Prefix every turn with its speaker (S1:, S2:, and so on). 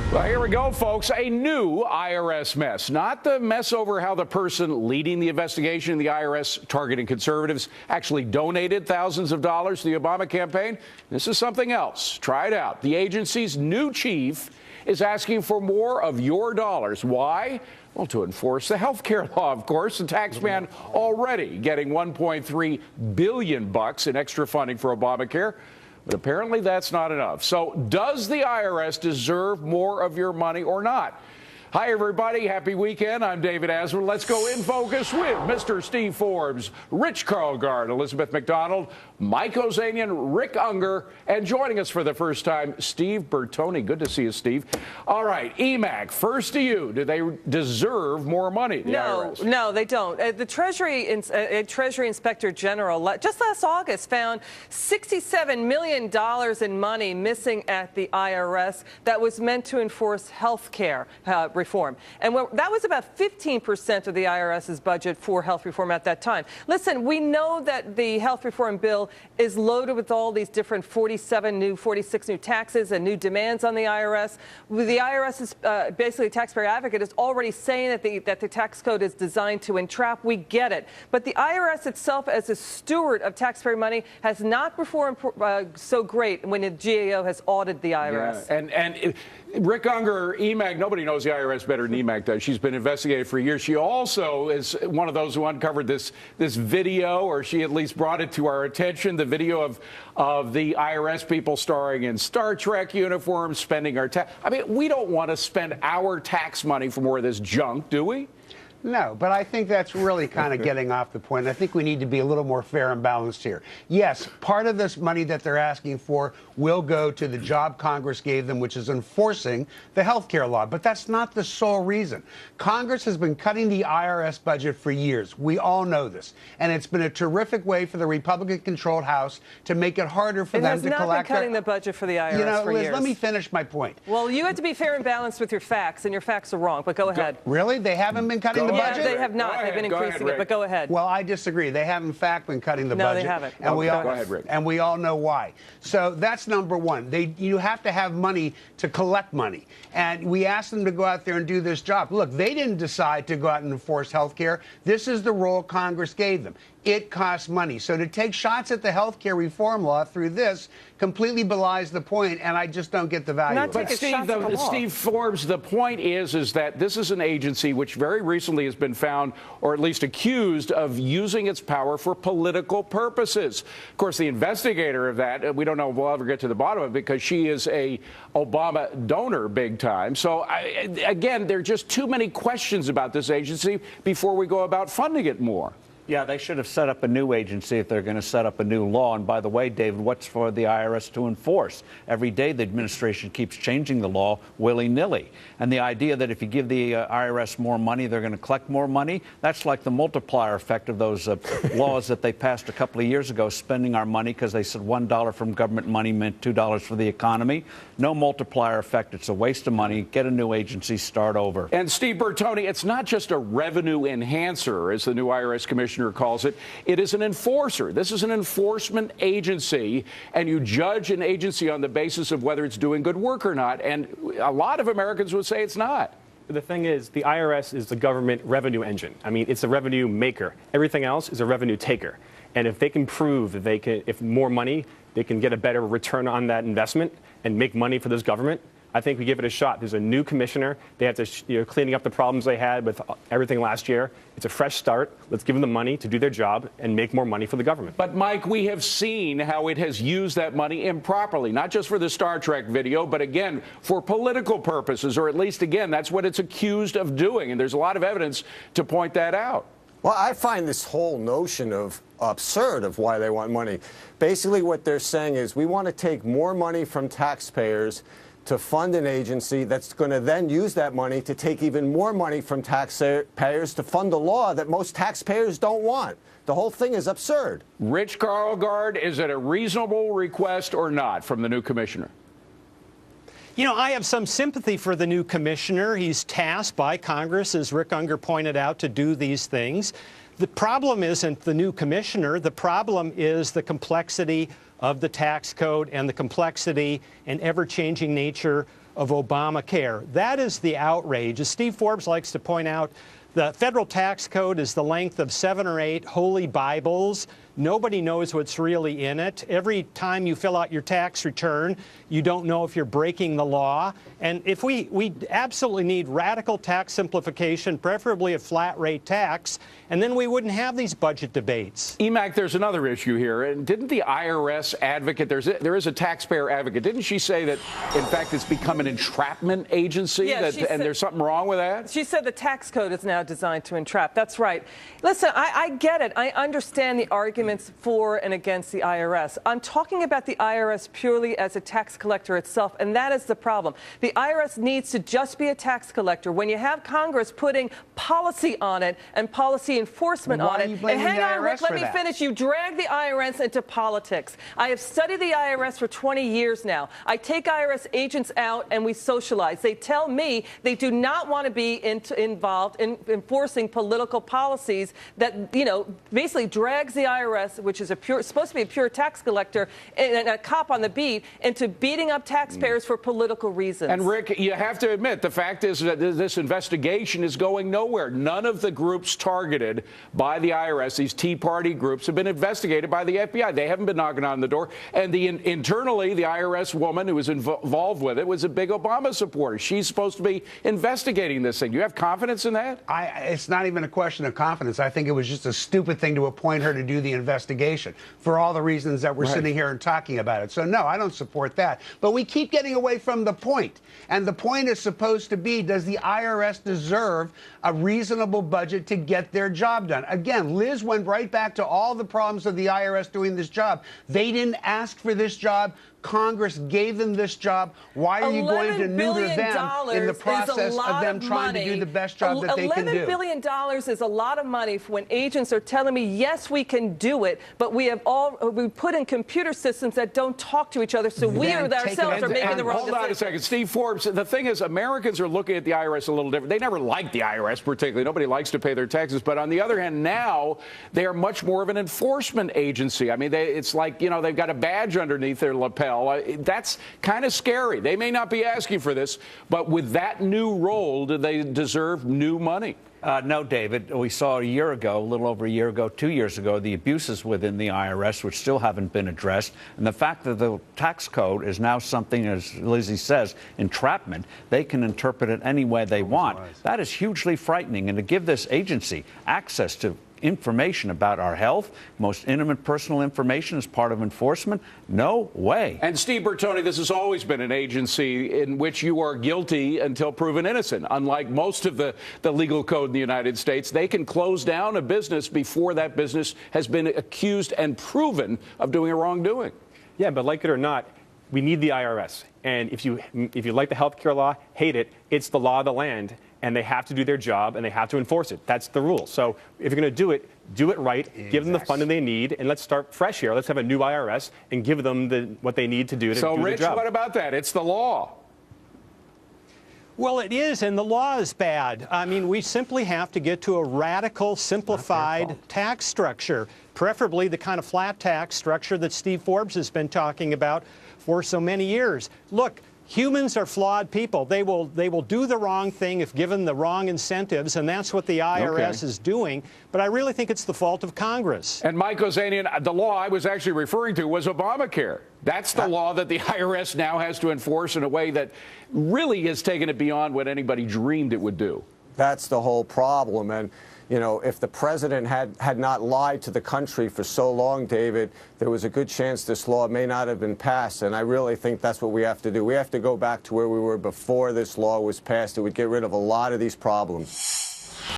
S1: Well, here we go, folks. A new IRS mess. Not the mess over how the person leading the investigation in the IRS targeting conservatives actually donated thousands of dollars to the Obama campaign. This is something else. Try it out. The agency's new chief is asking for more of your dollars. Why? Well, to enforce the health care law, of course. The tax man already getting $1.3 billion in extra funding for Obamacare. But apparently that's not enough. So does the IRS deserve more of your money or not? Hi, everybody. Happy weekend. I'm David Asman. Let's go in focus with Mr. Steve Forbes, Rich Carlgard, Elizabeth McDonald, Mike Ozanian, Rick Unger, and joining us for the first time, Steve Bertoni. Good to see you, Steve. All right, EMAC, first to you. Do they deserve more money, the IRS?
S2: No, they don't. The Treasury Inspector General just last August found $67 million in money missing at the IRS that was meant to enforce health care reform. And that was about 15% of the IRS's budget for health reform at that time. Listen, we know that the health reform bill is loaded with all these different 46 new taxes and new demands on the IRS. The IRS is basically, taxpayer advocate is already saying that the tax code is designed to entrap. We get it. But the IRS itself, as a steward of taxpayer money, has not performed so great when the GAO has audited the IRS.
S1: Yeah. And Rick Unger, EMAC, nobody knows the IRS better than EMAC does. She's been investigated for years. She also is one of those who uncovered this video, or she at least brought it to our attention, the video of the IRS people starring in Star Trek uniforms, spending our tax. I mean, we don't want to spend our tax money for more of this junk, do we?
S3: No, but I think that's really kind of getting off the point. I think we need to be a little more fair and balanced here. Yes, part of this money that they're asking for will go to the job Congress gave them, which is enforcing the health care law. But that's not the sole reason. Congress has been cutting the IRS budget for years. We all know this. And it's been a terrific way for the Republican-controlled House to make it harder for them to collect.
S2: It has not been cutting the budget for the IRS for
S3: Liz,
S2: years.
S3: let me finish my point.
S2: Well, you have to be fair and balanced with your facts, and your facts are wrong. But go ahead.
S3: Really? They haven't been cutting the budget?
S2: They have not. They've been increasing it, but go ahead.
S3: Well, I disagree. They have, in fact, been cutting the budget.
S2: No, they haven't.
S3: And
S1: go ahead, Rick.
S3: And we all know why. So that's number one. You have to have money to collect money. And we asked them to go out there and do this job. Look, they didn't decide to go out and enforce health care. This is the role Congress gave them. It costs money. So to take shots at the health care reform law through this completely belies the point, and I just don't get the value of it.
S1: But Steve Forbes, the point is that this is an agency which very recently has been found, or at least accused, of using its power for political purposes. Of course, the investigator of that, we don't know if we'll ever get to the bottom of it, because she is a Obama donor big time. So, again, there are just too many questions about this agency before we go about funding it more.
S4: Yeah, they should have set up a new agency if they're going to set up a new law. And by the way, David, what's for the IRS to enforce? Every day the administration keeps changing the law willy-nilly. And the idea that if you give the IRS more money, they're going to collect more money, that's like the multiplier effect of those laws that they passed a couple of years ago, spending our money because they said $1 from government money meant $2 for the economy. No multiplier effect. It's a waste of money. Get a new agency, start over.
S1: And Steve Bertoni, it's not just a revenue enhancer, as the new IRS commissioner calls it. It is an enforcer. This is an enforcement agency, and you judge an agency on the basis of whether it's doing good work or not. And a lot of Americans would say it's not.
S5: The thing is, the IRS is the government revenue engine. I mean, it's a revenue maker. Everything else is a revenue taker. And if they can prove that they can, if more money, they can get a better return on that investment and make money for this government, I think we give it a shot. There's a new commissioner. They have to, cleaning up the problems they had with everything last year. It's a fresh start. Let's give them the money to do their job and make more money for the government.
S1: But, Mike, we have seen how it has used that money improperly, not just for the Star Trek video, but, again, for political purposes, or at least, again, that's what it's accused of doing. And there's a lot of evidence to point that out.
S6: Well, I find this whole notion of absurd of why they want money. Basically, what they're saying is we want to take more money from taxpayers to fund an agency that's going to then use that money to take even more money from taxpayers to fund a law that most taxpayers don't want. The whole thing is absurd.
S1: Rich Carlgard, is it a reasonable request or not from the new commissioner?
S7: You know, I have some sympathy for the new commissioner. He's tasked by Congress, as Rick Unger pointed out, to do these things. The problem isn't the new commissioner. The problem is the complexity of the tax code and the complexity and ever-changing nature of Obamacare. That is the outrage. As Steve Forbes likes to point out, the federal tax code is the length of 7 or 8 holy Bibles. Nobody knows what's really in it. Every time you fill out your tax return, you don't know if you're breaking the law. And if we absolutely need radical tax simplification, preferably a flat rate tax, and then we wouldn't have these budget debates.
S1: Emac, there's another issue here. And didn't the IRS advocate, there is a taxpayer advocate, didn't she say that, in fact, it's become an entrapment agency?
S2: Yeah,
S1: And there's something wrong with that?
S2: She said the tax code is now designed to entrap. That's right. Listen, I get it. I understand the arguments for and against the IRS. I'm talking about the IRS purely as a tax collector itself, and that is the problem. The IRS needs to just be a tax collector. When you have Congress putting policy on it and policy enforcement on it, and hang on, Rick, let me finish. You drag the IRS into politics. I have studied the IRS for 20 years now. I take IRS agents out and we socialize. They tell me they do not want to be involved in enforcing political policies that, basically drags the IRS, which is supposed to be a pure tax collector and a cop on the beat, into beating up taxpayers for political reasons.
S1: And Rick, you have to admit, the fact is that this investigation is going nowhere. None of the groups targeted by the IRS, these Tea Party groups, have been investigated by the FBI. They haven't been knocking on the door. And internally, the IRS woman who was involved with it was a big Obama supporter. She's supposed to be investigating this thing. Do you have confidence in that?
S3: It's not even a question of confidence. I think it was just a stupid thing to appoint her to do the investigation for all the reasons that we're sitting here and talking about it. So, no, I don't support that. But we keep getting away from the point. And the point is supposed to be, does the IRS deserve a reasonable budget to get their job done? Again, Liz went right back to all the problems of the IRS doing this job. They didn't ask for this job. Congress gave them this job. Why are you going to neuter them in the process of them trying to do the best job that they can do?
S2: $11 billion is a lot of money when agents are telling me, yes, we can do it, but we put in computer systems that don't talk to each other, so we ourselves are making the wrong decision.
S1: Hold on a second. Steve Forbes, the thing is, Americans are looking at the IRS a little different. They never liked the IRS particularly. Nobody likes to pay their taxes. But on the other hand, now they are much more of an enforcement agency. I mean, it's like, they've got a badge underneath their lapel. That's kind of scary. They may not be asking for this, but with that new role, do they deserve new money?
S4: No, David. We saw a year ago, a little over a year ago, 2 years ago, the abuses within the IRS, which still haven't been addressed. And the fact that the tax code is now something, as Lizzie says, entrapment, they can interpret it any way they want. That is hugely frightening. And to give this agency access to information about our health, most intimate personal information as part of enforcement? No way.
S1: And Steve Bertoni, this has always been an agency in which you are guilty until proven innocent. Unlike most of the legal code in the United States, they can close down a business before that business has been accused and proven of doing a wrongdoing.
S5: Yeah, but like it or not, we need the IRS. And if you like the health care law, hate it, it's the law of the land. And they have to do their job, and they have to enforce it. That's the rule. So if you're going to do it right, give them the funding they need, and let's start fresh here. Let's have a new IRS and give them what they need to do to do the job.
S1: So, Rich, what about that? It's the law.
S7: Well, it is, and the law is bad. I mean, we simply have to get to a radical, simplified tax structure, preferably the kind of flat tax structure that Steve Forbes has been talking about for so many years. Look, humans are flawed people. They will do the wrong thing if given the wrong incentives, and that's what the IRS is doing. But I really think it's the fault of Congress.
S1: And Mike Ozanian, the law I was actually referring to was Obamacare. That's the law that the IRS now has to enforce in a way that really has taken it beyond what anybody dreamed it would do.
S6: That's the whole problem. And if the president had not lied to the country for so long, David, there was a good chance this law may not have been passed. And I really think that's what we have to do. We have to go back to where we were before this law was passed. It would get rid of a lot of these problems.